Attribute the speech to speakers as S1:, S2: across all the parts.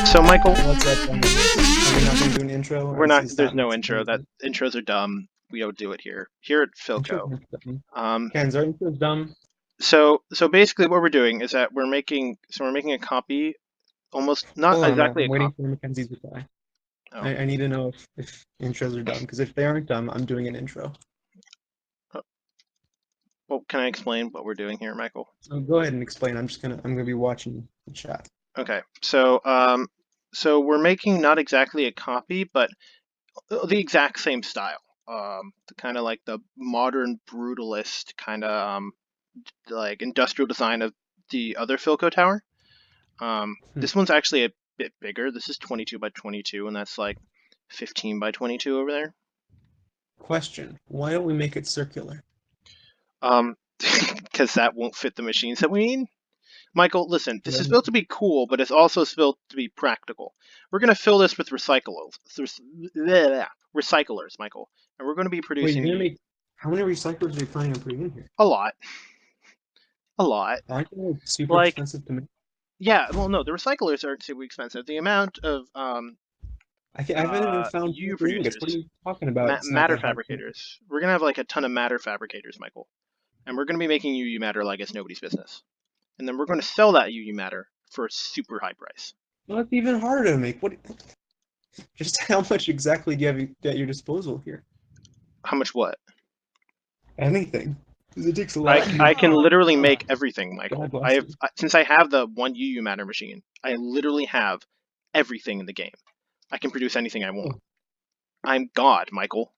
S1: So Michael,
S2: What's up? Are we not going to do an intro? Or
S1: we're
S2: is
S1: not.
S2: this
S1: There's
S2: that
S1: no
S2: much?
S1: intro. That intros are dumb. We don't do it here. Here at
S2: Intro
S1: Philco.
S2: is dumb.
S1: Um,
S2: Ken's, our intro is dumb.
S1: so basically, what we're doing is that we're making a copy, almost not
S2: Hold on,
S1: exactly
S2: I'm
S1: a
S2: waiting
S1: copy.
S2: for Mackenzie's reply.
S1: Oh,
S2: I need to know if intros are dumb, because if they aren't dumb, I'm doing an intro.
S1: oh, well, can I explain what we're doing here, Michael?
S2: So go ahead and explain. I'm gonna be watching the chat.
S1: Okay. So we're making not exactly a copy, but the exact same style. Kind of like the modern brutalist kind of like industrial design of the other Philco tower.
S2: Hmm.
S1: This one's actually a bit bigger. This is 22 by 22, and that's like 15 by 22 over there.
S2: Question: why don't we make it circular?
S1: Because that won't fit the machines that we need. Michael, listen, this is
S2: Then
S1: built to be cool, but it's also built to be practical. We're going to fill this with recyclers, Michael, and we're going to be
S2: wait, you're
S1: producing
S2: gonna make how many recyclers are you planning on putting in here?
S1: a lot, a lot.
S2: Aren't they like, super
S1: Like,
S2: expensive to make?
S1: yeah, well, no, the recyclers aren't super expensive. The amount of
S2: I haven't even found
S1: UU
S2: paper ingots. What are
S1: producers,
S2: you talking about? It's not
S1: matter
S2: that hard.
S1: fabricators. We're going to have like a ton of matter fabricators, Michael, and we're going to be making UU matter like it's nobody's business. And then we're going to sell that UU matter for a super high price.
S2: Well, it's even harder to make. What? Just how much exactly do you have at your disposal here?
S1: How much what?
S2: Anything. 'Cause it takes a lot of
S1: I can literally
S2: God
S1: make everything, Michael.
S2: bless you.
S1: Since I have the one UU matter machine, I literally have everything in the game. I can produce anything I want. I'm God, Michael.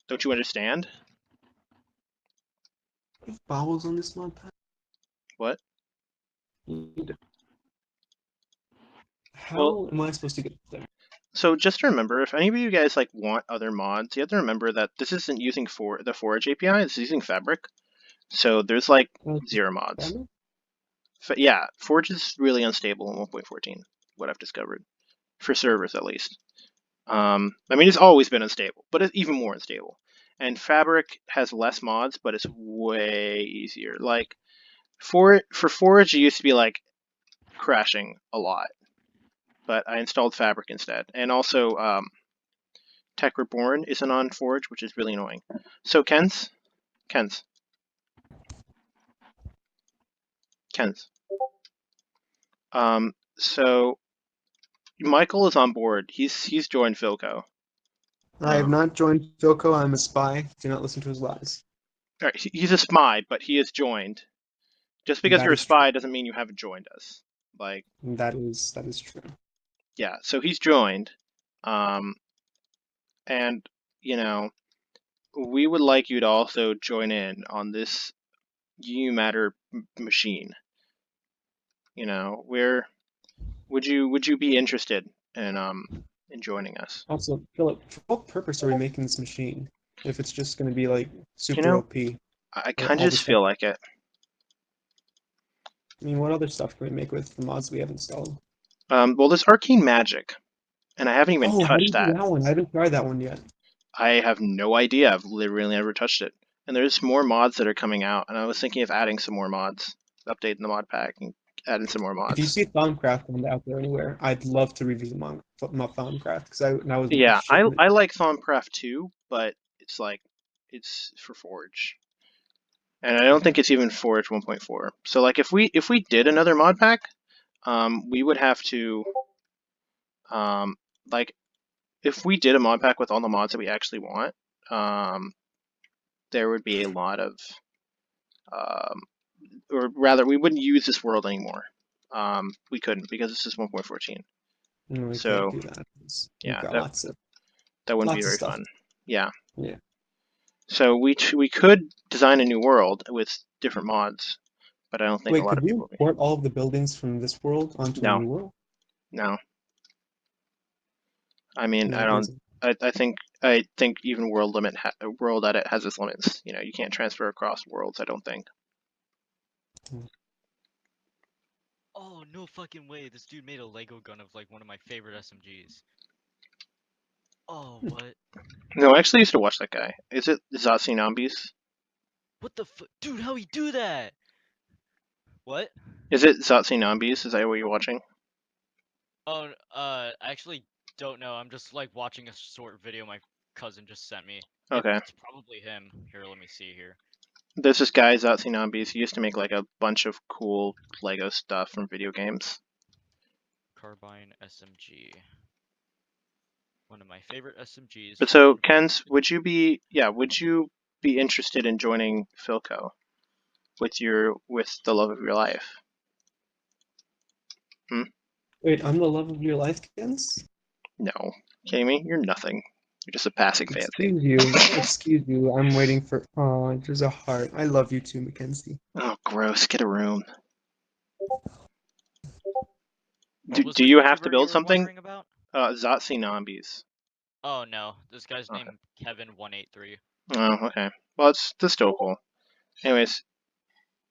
S1: Don't you understand?
S2: Vowels on this mod pack?
S1: What? Well,
S2: How am I supposed to get there?
S1: so just remember, if any of you guys like want other mods, you have to remember that this isn't using the Forge API. It's using Fabric. So there's like 0 mods. Yeah, Forge is really unstable in 1.14. What I've discovered, for servers at least. I mean, it's always been unstable, but it's even more unstable. And Fabric has less mods, but it's way easier. Like for Forge, it used to be like crashing a lot, but I installed Fabric instead. And also, Tech Reborn isn't on Forge, which is really annoying. So Ken's. So Michael is on board. He's joined Philco.
S2: I have not joined Philco. I'm a spy. Do not listen to his lies.
S1: All right, he's a spy, but he is joined. Just because
S2: That
S1: you're a
S2: is true.
S1: spy doesn't mean you haven't joined us. Like,
S2: That is true.
S1: yeah, so he's joined. And, you know, we would like you to also join in on this UU Matter machine. You know, would you be interested in joining us?
S2: Also, Philip, for what purpose are we making this machine? If it's just going to be like
S1: You
S2: super
S1: know,
S2: OP,
S1: I
S2: or
S1: kind of
S2: all the
S1: just
S2: stuff.
S1: feel like it.
S2: I mean, what other stuff can we make with the mods we have installed?
S1: Well, there's arcane magic, and I haven't even
S2: Oh, how do you
S1: touched
S2: do
S1: that.
S2: that one? I haven't tried that one yet.
S1: I have no idea. I've literally never touched it. And there's more mods that are coming out, and I was thinking of adding some more mods, updating the mod pack, and adding some more
S2: If you
S1: mods.
S2: see Thaumcraft out there anywhere, I'd love to revisit Thaumcraft because I was
S1: Yeah,
S2: shipping it.
S1: I like Thaumcraft too, but it's like it's for Forge, and I don't think it's even Forge 1.4. So like if we did another mod pack, we would have to like if we did a mod pack with all the mods that we actually want, there would be a lot of um, or rather, we wouldn't use this world anymore. We couldn't because this is 1.14.
S2: No, we can't
S1: So
S2: do that. We've
S1: yeah,
S2: got
S1: that wouldn't be
S2: lots of
S1: very
S2: stuff.
S1: fun. Yeah.
S2: Yeah.
S1: So we could design a new world with different mods, but I don't think a
S2: Wait,
S1: lot
S2: could
S1: of
S2: we
S1: people will be.
S2: import all of the buildings from this world onto a
S1: No,
S2: new world?
S1: no. I mean,
S2: No,
S1: I don't.
S2: because
S1: I think even world edit has its limits. You can't transfer across worlds. I don't think.
S3: Oh, no fucking way. This dude made a Lego gun of like one of my favorite SMGs. Oh, what?
S1: No, I actually used to watch that guy. Is it Zatsinambis?
S3: What the dude, how he do that? What?
S1: Is it Zatsinambis? Is that what you're watching?
S3: Oh, I actually don't know. I'm just like watching a short video my cousin just sent me.
S1: Okay.
S3: It's probably him. Here, let me see here.
S1: There's this guy Zatsinambis. He used to make like a bunch of cool Lego stuff from video games.
S3: Carbine SMG. One of my favorite SMGs
S1: But
S3: from
S1: so,
S3: one.
S1: Ken's, would you be interested in joining Philco with the love of your life? Hmm?
S2: wait, I'm the love of your life, Kens?
S1: No. Kidding me? You're nothing. You're just a passing fancy.
S2: Excuse you. I'm waiting for. Oh, there's a heart. I love you too, Mackenzie.
S1: Oh, gross. Get a room.
S3: What
S1: Do,
S3: was
S1: do
S3: the
S1: you have to
S3: YouTuber you
S1: build
S3: were
S1: something?
S3: wondering about?
S1: Zatsinambis.
S3: Oh no, this guy's
S1: Okay.
S3: named Kevin183.
S1: Oh, okay. Well, that's still cool. Anyways,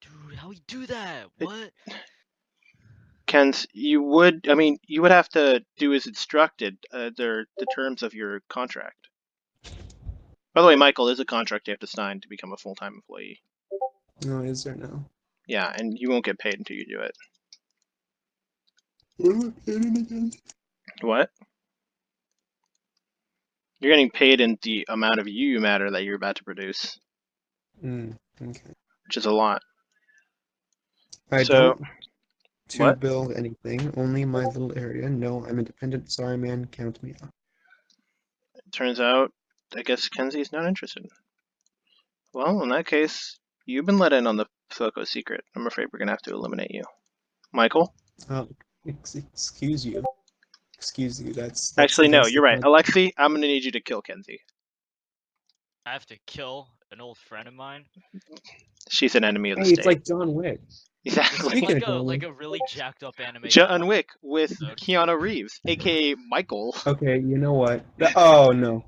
S3: Dude, how he do that?
S1: it,
S3: What?
S1: Ken's, you would have to do as instructed. They're the terms of your contract. By the way, Michael, is a contract you have to sign to become a full-time employee.
S2: No, is there now?
S1: Yeah, and you won't get paid until you do it.
S2: What am I paying again?
S1: What? You're getting paid in the amount of UU matter that you're about to produce,
S2: Okay.
S1: which is a lot.
S2: I
S1: So,
S2: don't to
S1: what?
S2: build anything, only my little area. No, I'm independent. Sorry, man. Count me out.
S1: Turns out, I guess Kenzie's not interested. Well, in that case, you've been let in on the Foco secret. I'm afraid we're gonna have to eliminate you. Michael?
S2: Uh, excuse you. Excuse you. That's
S1: Actually, no,
S2: against
S1: you're
S2: the
S1: right.
S2: contract.
S1: Alexi, I'm gonna need you to kill Kenzie.
S3: I have to kill an old friend of mine?
S1: She's an enemy of the
S2: Hey, it's
S1: state.
S2: like John Wick.
S3: This is
S1: Exactly.
S2: Speaking
S3: like
S2: of
S3: a
S2: John Wick,
S3: like a really jacked up anime John
S1: John
S3: Wick
S1: Wick with
S3: episode.
S1: Keanu Reeves, aka Michael.
S2: okay, you know what? Oh no.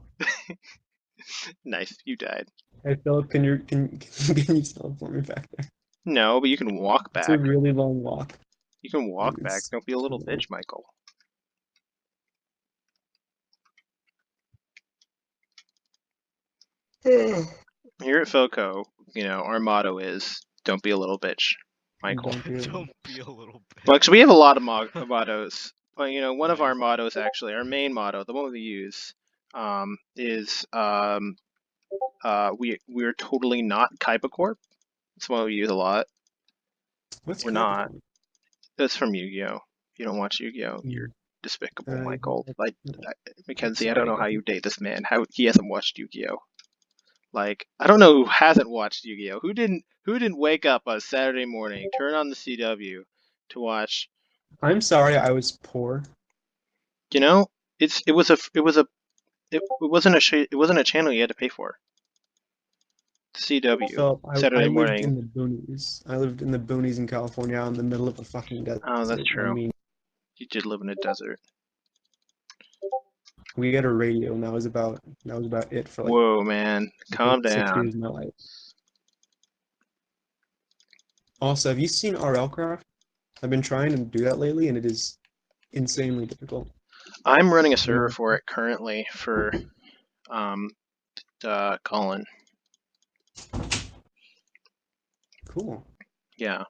S1: Nice, you died.
S2: Hey Philip, can you teleport me back there?
S1: No, but you can walk
S2: It's a
S1: back.
S2: really long walk.
S1: You can walk back.
S2: It's
S1: Don't be a
S2: too
S1: little
S2: long.
S1: bitch, Michael. Here at Foco, our motto is "Don't be a little bitch, Michael."
S2: Don't be.
S3: Don't be a little
S1: Well,
S3: bitch.
S1: actually, we have a lot of mottos. But one of our
S3: Nice.
S1: mottos, actually, our main motto, the one we use, is we're totally not Kaiba Corp. It's one we use a lot.
S2: What's
S1: We're not.
S2: Capricorn?
S1: That's from Yu-Gi-Oh. You don't watch Yu-Gi-Oh. You're
S2: Mm,
S1: despicable,
S2: I,
S1: Michael. Like I,
S2: I'm
S1: Mackenzie, I don't
S2: sorry,
S1: know how
S2: guys.
S1: you date this man. How he hasn't watched Yu-Gi-Oh. Like I don't know who hasn't watched Yu-Gi-Oh. Who didn't wake up on Saturday morning, turn on the CW to watch.
S2: I'm sorry I was poor.
S1: You know, it wasn't a channel you had to pay for. CW
S2: Philip, I
S1: Saturday
S2: lived
S1: morning.
S2: in the boonies. I lived in the boonies in California out in the middle of a fucking
S1: Oh, that's
S2: desert. I
S1: true.
S2: mean,
S1: You did live in a desert.
S2: we had a radio and that was about it for like
S1: Whoa, man,
S2: the
S1: calm
S2: first 6 years
S1: down.
S2: of my life. Also, have you seen RL Craft? I've been trying to do that lately and it is insanely difficult.
S1: I'm running a server
S2: No.
S1: for it currently for um Colin.
S2: Cool.
S1: Yeah,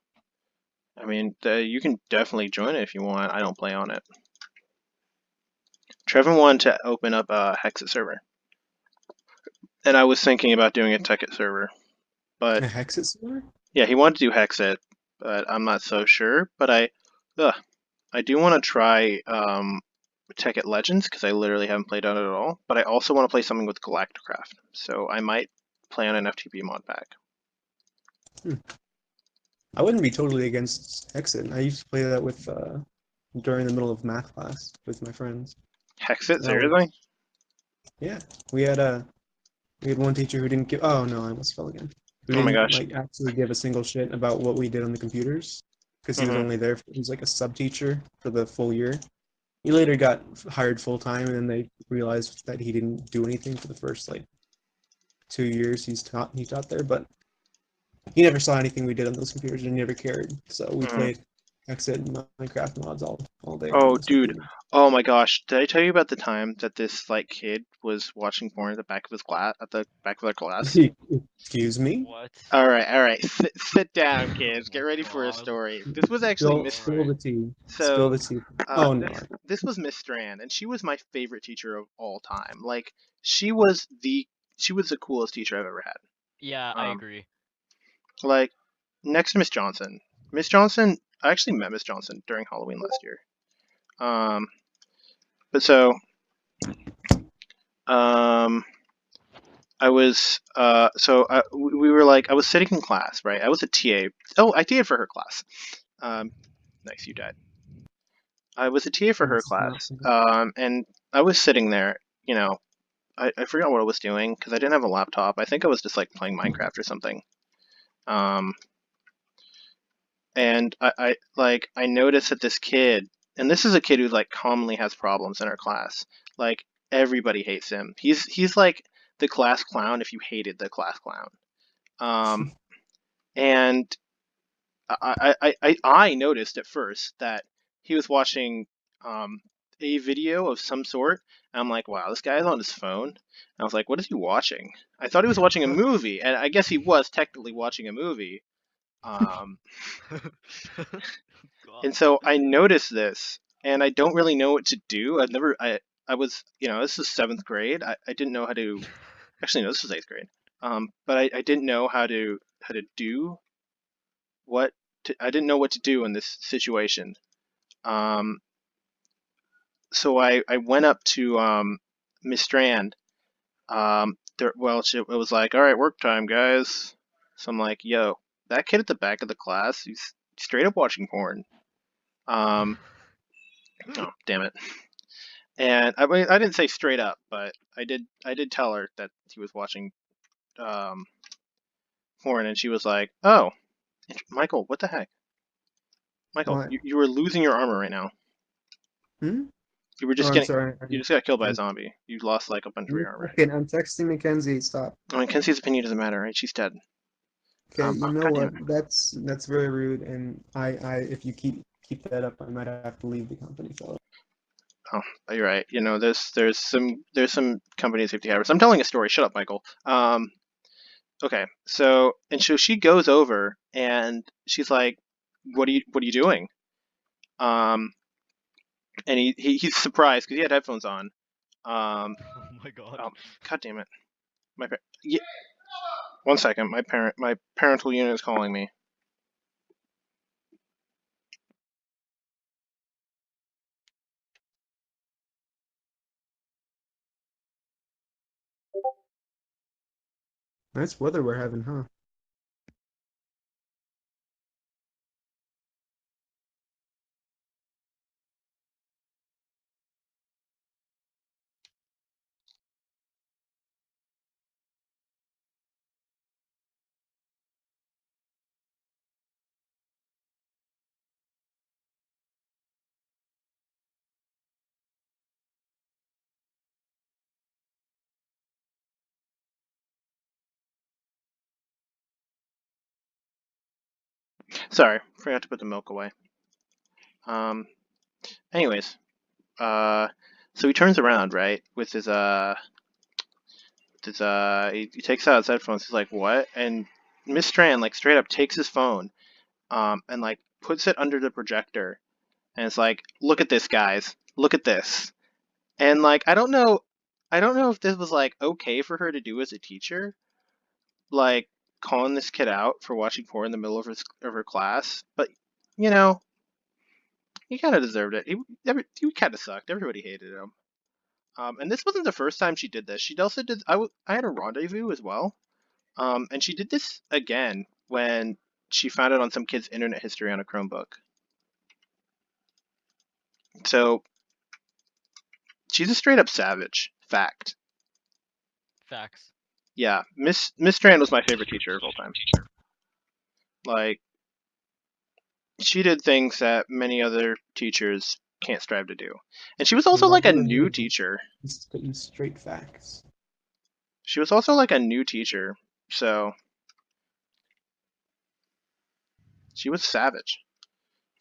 S1: I mean, you can definitely join it if you want. I don't play on it. Trevor wanted to open up a Hexit server, and I was thinking about doing a Tekkit server, but
S2: A Hexit server?
S1: yeah, he wanted to do Hexit, but I'm not so sure. But I do want to try Tekkit Legends because I literally haven't played on it at all. But I also want to play something with Galacticraft, so I might play on an FTP mod pack.
S2: Hmm. I wouldn't be totally against Hexit. I used to play that with during the middle of math class with my friends.
S1: Hexit,
S2: That was
S1: seriously?
S2: yeah. We had one teacher who didn't give. Oh no, I almost fell again. We
S1: Oh my
S2: didn't
S1: gosh.
S2: like actually give a single shit about what we did on the computers because he was
S1: Hmm.
S2: only there. He was like a sub teacher for the full year. He later got hired full time, and then they realized that he didn't do anything for the first like 2 years he taught there. But he never saw anything we did on those computers and he never cared. So we
S1: Hmm.
S2: played Exit and Minecraft mods all day on
S1: Oh,
S2: those
S1: dude.
S2: computers.
S1: Oh my gosh. Did I tell you about the time that this like kid was watching porn at the back of his class at the back of their class?
S2: Excuse me?
S3: What?
S1: All right. Sit down,
S3: Oh
S1: kids. Get
S3: my
S1: ready for a
S3: god.
S1: story. This was actually Miss.
S2: Spill
S3: Alright.
S2: the tea. Spill
S1: So,
S2: the tea. Oh no.
S1: this was Miss Strand, and she was my favorite teacher of all time. Like, she was the she was the coolest teacher I've ever had.
S3: Yeah, I
S1: Um,
S3: agree.
S1: like next to Miss Johnson. Miss Johnson, I actually met Miss Johnson during Halloween last year. Um, but so, um, I was, we were like, I was sitting in class, right? I was a TA. Oh, I TA'd for her class. Um, nice, you died. I was a TA for her
S2: That's not
S1: class, and I was sitting there. You know, I forgot what I was doing because I didn't have a laptop. I think I was just like playing Minecraft or something. Um, and I noticed that this kid, and this is a kid who like commonly has problems in our class. Like everybody hates him. He's like the class clown if you hated the class clown. Um, and I noticed at first that he was watching um, a video of some sort. And I'm like, wow, this guy's on his phone. And I was like, what is he watching? I thought he was watching a movie, and I guess he was technically watching a movie. Um,
S3: God.
S1: and so I noticed this, and I don't really know what to do. I was, this is seventh grade. I didn't know how to. Actually, no, this was eighth grade. But I didn't know how to do what I didn't know what to do in this situation. Um, so I went up to Miss Strand. It was like, all right, work time, guys. So I'm like, yo, that kid at the back of the class, he's straight up watching porn. Um, oh, damn it. And I mean, I didn't say straight up, but I did tell her that he was watching um, porn, and she was like, oh, Michael, what the heck? Michael,
S2: what?
S1: you were losing your armor right now.
S2: Hmm?
S1: You were
S2: Oh,
S1: just
S2: I'm
S1: getting,
S2: sorry.
S1: you just got killed by a zombie. You lost like a bunch of your armor.
S2: Okay, I'm texting Mackenzie. Stop.
S1: I mean, Kenzie's opinion doesn't matter, right? She's dead.
S2: Okay, you
S1: Oh,
S2: know
S1: God damn
S2: what?
S1: it.
S2: That's very rude, and if you keep that up, I might have to leave the company, fella.
S1: Oh, you're right. There's some company safety hackers. I'm telling a story. Shut up, Michael. Okay. So she goes over and she's like, "What are you doing?" Um, and he's surprised because he had headphones on. Um,
S3: Oh my god.
S1: oh, God damn it. Yeah, one second. My parental unit is calling me.
S2: Nice weather we're having, huh?
S1: Sorry, forgot to put the milk away. Um, anyways, uh, so he turns around, right, with he takes out his headphones. He's like, "What?" And Miss Strand like straight up takes his phone, and like puts it under the projector, and it's like, "Look at this, guys. Look at this." And like, I don't know if this was like okay for her to do as a teacher, like calling this kid out for watching porn in the middle of her class, but you know, he kind of deserved it. He kind of sucked. Everybody hated him. And this wasn't the first time she did this. She also did. I had a rendezvous as well. And she did this again when she found it on some kid's internet history on a Chromebook. So she's a straight up savage. Fact.
S3: Facts.
S1: Yeah, Miss Strand was my favorite teacher of all time. Like, she did things that many other teachers can't strive to do. And she was
S2: We
S1: also
S2: love
S1: like a
S2: her and
S1: new
S2: hate her.
S1: teacher.
S2: He's straight facts.
S1: She was also like a new teacher, so she was savage.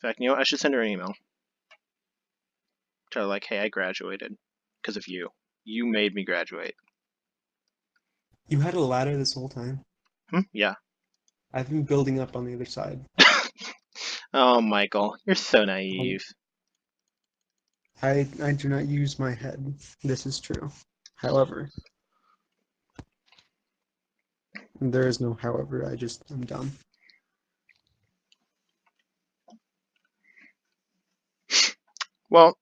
S1: In fact, you know what? I should send her an email. Tell her like, hey, I graduated because of you. You made me graduate.
S2: You had a ladder this whole time.
S1: Yeah.
S2: I've been building up on the other side.
S1: Oh, Michael, you're so naive.
S2: I do not use my head. This is true. However, there is no however. I'm dumb.
S1: Well,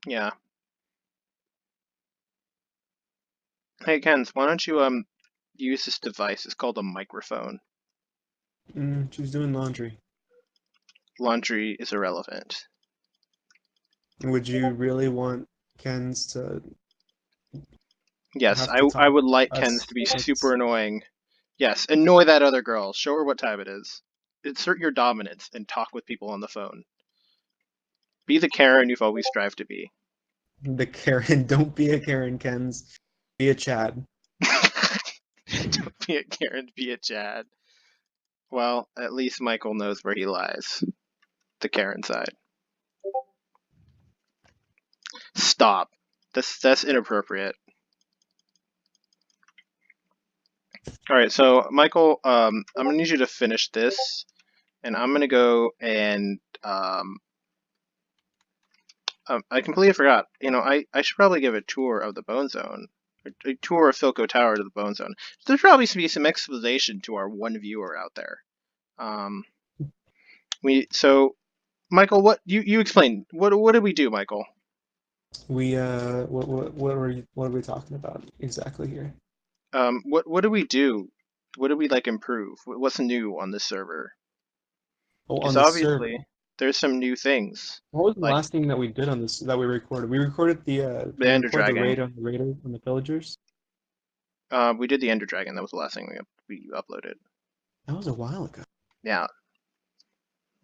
S1: yeah. Hey, Kens, why don't you use this device? It's called a microphone.
S2: She's doing laundry.
S1: Laundry is irrelevant.
S2: Would you really want Ken's to
S1: Yes,
S2: have to
S1: I
S2: talk
S1: would like
S2: to
S1: Kens
S2: us?
S1: to be super
S2: It's,
S1: annoying. Yes, annoy that other girl. Show her what time it is. Insert your dominance and talk with people on the phone. Be the Karen you've always strived to be.
S2: the Karen. Don't be a Karen, Ken's. Be a Chad.
S1: Don't be a Karen, be a Chad. Well, at least Michael knows where he lies. The Karen side. Stop. That's inappropriate. All right, so Michael, I'm gonna need you to finish this, and I'm gonna go and I completely forgot. You know, I should probably give a tour of the Bonezone, a tour of Philco Tower to the Bonezone. There's probably be some explanation to our one viewer out there. Um, so Michael, what you explain? What did we do, Michael?
S2: We what are we talking about exactly here?
S1: What do we do? What do we like improve? What's new on this server?
S2: Oh,
S1: Because
S2: on the server.
S1: obviously there's some new things,
S2: What was the
S1: like
S2: last thing that we did on this that we recorded? We recorded
S1: the
S2: we
S1: Ender
S2: recorded the
S1: Dragon.
S2: raid on the raider on the villagers.
S1: We did the Ender Dragon. That was the last thing we uploaded.
S2: That was a while ago.
S1: Yeah.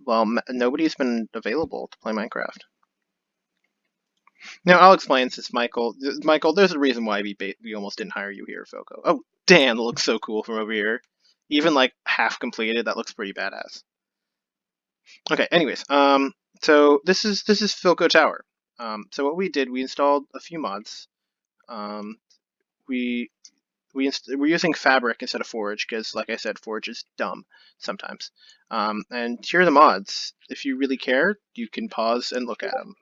S1: Well, nobody's been available to play Minecraft. Now I'll explain since Michael, there's a reason why we almost didn't hire you here, Foco. Oh, damn, that looks so cool from over here. Even like half completed, that looks pretty badass. Okay, anyways, so this is Philco Tower. So what we did, we installed a few mods. Um, we we're using Fabric instead of Forge because, like I said, Forge is dumb sometimes. And here are the mods. If you really care, you can pause and look at them.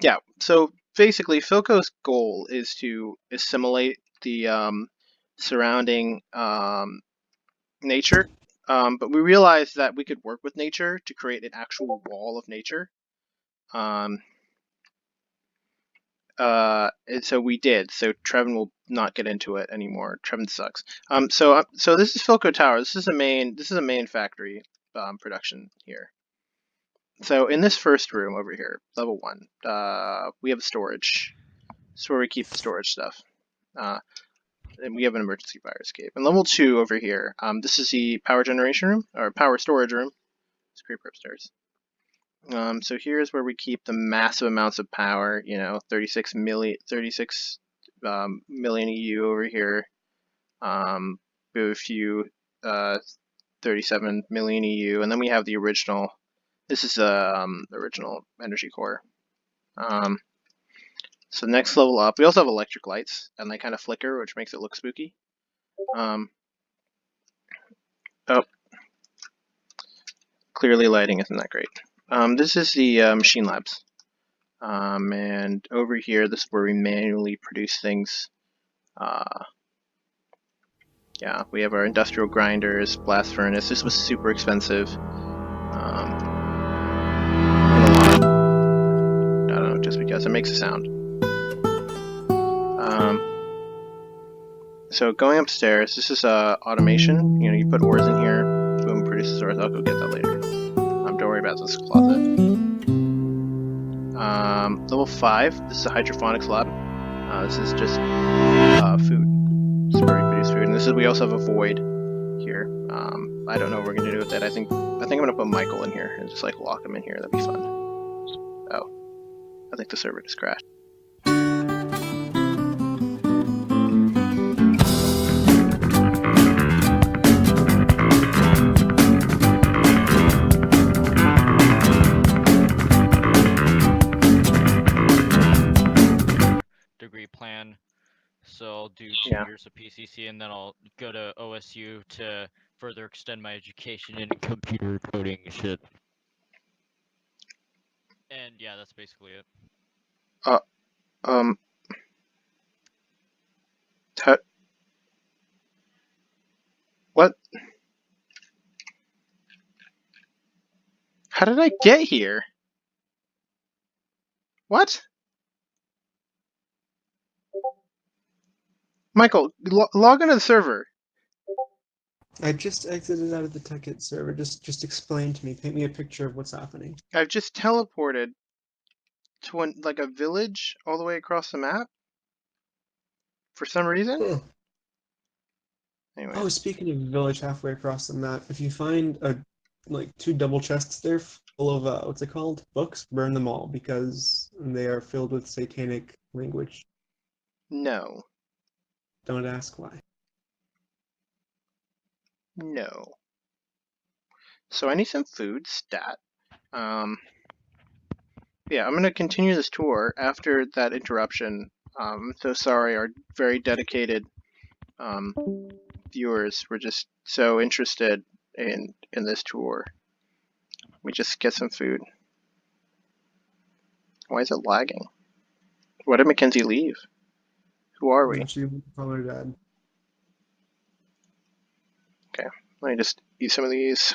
S1: Yeah, so basically, Philco's goal is to assimilate the surrounding nature, but we realized that we could work with nature to create an actual wall of nature. Um, and so we did. So Trevin will not get into it anymore. Trevin sucks. So this is Philco Tower. This is a main factory production here. So in this first room over here, level 1, we have storage. This is where we keep the storage stuff. And we have an emergency fire escape. And level 2 over here, this is the power generation room, or power storage room. Let's creeper upstairs. So here's where we keep the massive amounts of power, 36 million EU over here. We have a few 37 million EU, and then we have the original. This is the original energy core. So next level up, we also have electric lights, and they kind of flicker, which makes it look spooky. Oh, clearly lighting isn't that great. This is the machine labs. And over here, this is where we manually produce things. Yeah, we have our industrial grinders, blast furnace. This was super expensive. I don't know, just because it makes a sound. So going upstairs, this is automation. You put ores in here, boom, produces ores. I'll go get that later. Don't worry about this closet. Level 5, this is a hydroponics lab. This is just food. Where we produce food, and this is we also have a void here. I don't know what we're gonna do with that. I think I'm gonna put Michael in here and just like lock him in here. That'd be fun. Oh, I think the server just crashed.
S3: Degree plan. So I'll do 2
S1: Yeah.
S3: years of PCC, and then I'll go to OSU to further extend my education in computer coding shit. And yeah, that's basically it.
S1: What? How did I get here? What? Michael, log into the server.
S2: I just exited out of the Ticket server. Just explain to me. Paint me a picture of what's happening.
S1: I've just teleported to like a village all the way across the map for some reason.
S2: Oh.
S1: Anyways.
S2: Oh, speaking of village halfway across the map, if you find like 2 double chests there full of what's it called? Books, burn them all because they are filled with satanic language.
S1: No.
S2: Don't ask why.
S1: No. So I need some food stat. Yeah, I'm gonna continue this tour after that interruption. So sorry, our very dedicated viewers were just so interested in this tour. We just get some food. Why is it lagging? Why did Mackenzie leave? Who are we?
S2: She call her dad.
S1: Okay, let me just eat some of these.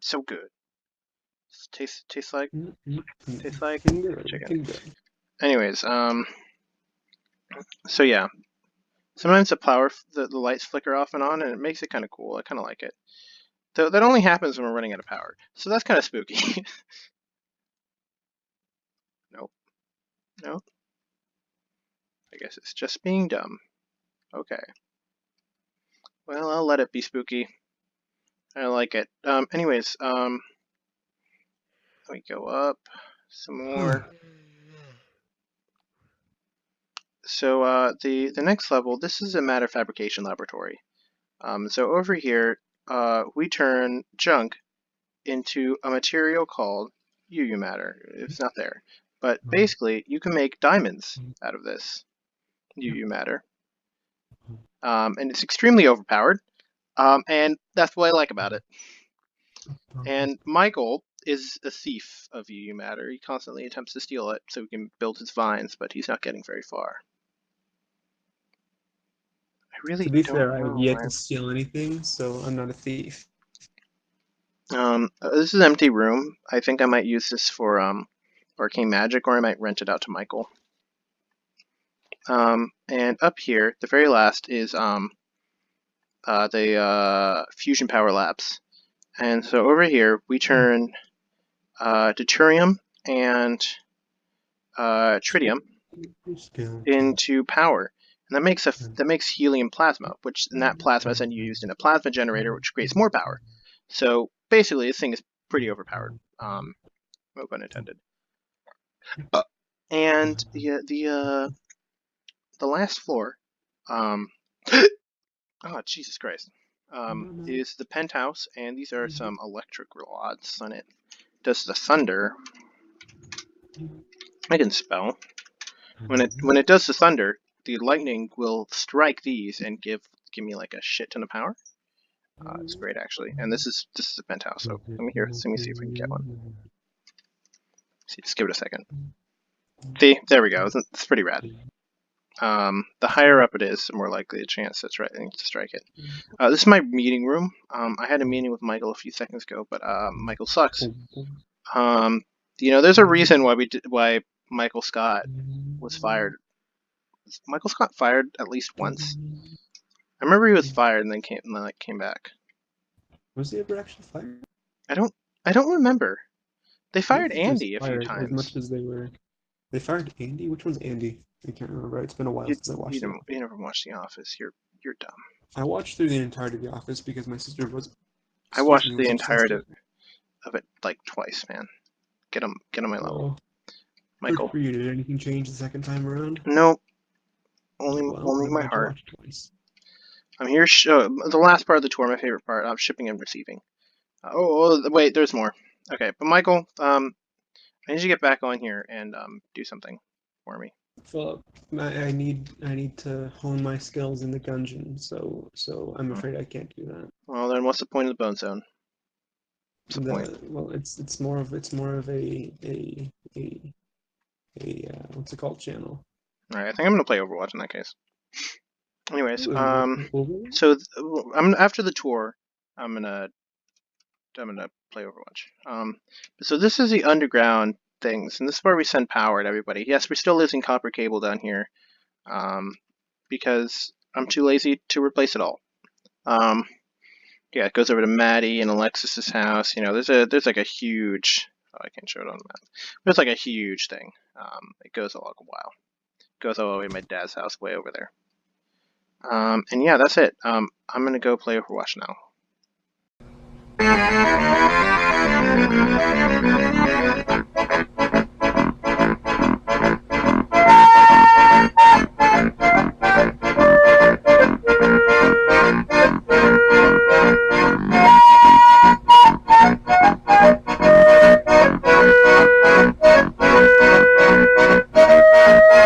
S1: So good. Tastes like chicken. Anyways, so yeah, sometimes the lights flicker off and on, and it makes it kind of cool. I kind of like it. Though that only happens when we're running out of power, so that's kind of spooky. Nope. Nope. I guess it's just being dumb. Okay. Well, I'll let it be spooky. I like it. Anyways, let me go up some more. So, the next level, this is a matter fabrication laboratory. So over here, we turn junk into a material called UU matter. It's not there. But basically, you can make diamonds out of this UU matter. And it's extremely overpowered. And that's what I like about it. And Michael is a thief of UU matter. He constantly attempts to steal it so he can build his vines, but he's not getting very far. I really
S2: To be
S1: don't
S2: fair, I
S1: know
S2: have yet
S1: why.
S2: to steal anything, so I'm not a thief.
S1: This is an empty room. I think I might use this for arcane magic, or I might rent it out to Michael. And up here, the very last is the fusion power labs. And so over here, we turn deuterium and tritium into power, and that makes helium plasma, which and that plasma is then used in a plasma generator, which creates more power. So basically, this thing is pretty overpowered. No pun intended. And the last floor, oh Jesus Christ, is the penthouse, and these are some electric rods on it. Does the thunder? I can spell. When it does the thunder, the lightning will strike these and give me like a shit ton of power. It's great actually, and this is a penthouse. So let me see if we can get one. See, just give it a second. See, there we go. It's pretty rad. The higher up it is, the more likely a chance to strike it. This is my meeting room. I had a meeting with Michael a few seconds ago, but Michael sucks. There's a reason why Michael Scott was fired. Was Michael Scott fired at least once? I remember he was fired and then came back.
S2: Was he ever actually fired?
S1: I don't remember. They
S2: I don't
S1: fired
S2: think he was
S1: Andy a few
S2: fired
S1: times.
S2: as much as they were. They fired Andy? Which one's Andy? I can't remember. It's been a while
S1: You,
S2: since I
S1: you,
S2: watched The
S1: didn't,
S2: Office.
S1: you never watched The Office. You're dumb.
S2: I watched through the entirety of The Office because my sister was,
S1: I
S2: excuse
S1: watched
S2: me,
S1: the
S2: was
S1: entirety
S2: obsessed
S1: of
S2: with it.
S1: it like twice, man. Get on my level,
S2: Well, good
S1: Michael.
S2: for you. Did anything change the second time around?
S1: Nope,
S2: Well,
S1: only
S2: I'm
S1: my
S2: glad you
S1: heart.
S2: watched it twice.
S1: I'm here. The last part of the tour, my favorite part. Shipping and receiving. Wait, there's more. Okay, but Michael, I need you to get back on here and do something for me.
S2: Philip, I need to hone my skills in the dungeon, so I'm
S1: Hmm.
S2: afraid I can't do that.
S1: Well, then what's the point of the Bonezone? What's the point?
S2: It's more of a what's it called, channel.
S1: All right, I think I'm gonna play Overwatch in that case. Anyways,
S2: Ooh, are you gonna play Overwatch?
S1: so I'm after the tour. I'm gonna play Overwatch. So this is the underground things, and this is where we send power to everybody. Yes, we're still using copper cable down here, um, because I'm too lazy to replace it all. Um, yeah, it goes over to Maddie and Alexis's house. You know, there's like a huge. Oh, I can't show it on the map. There's like a huge thing. It goes a while. It goes all the way to my dad's house, way over there. And yeah, that's it. I'm gonna go play Overwatch now.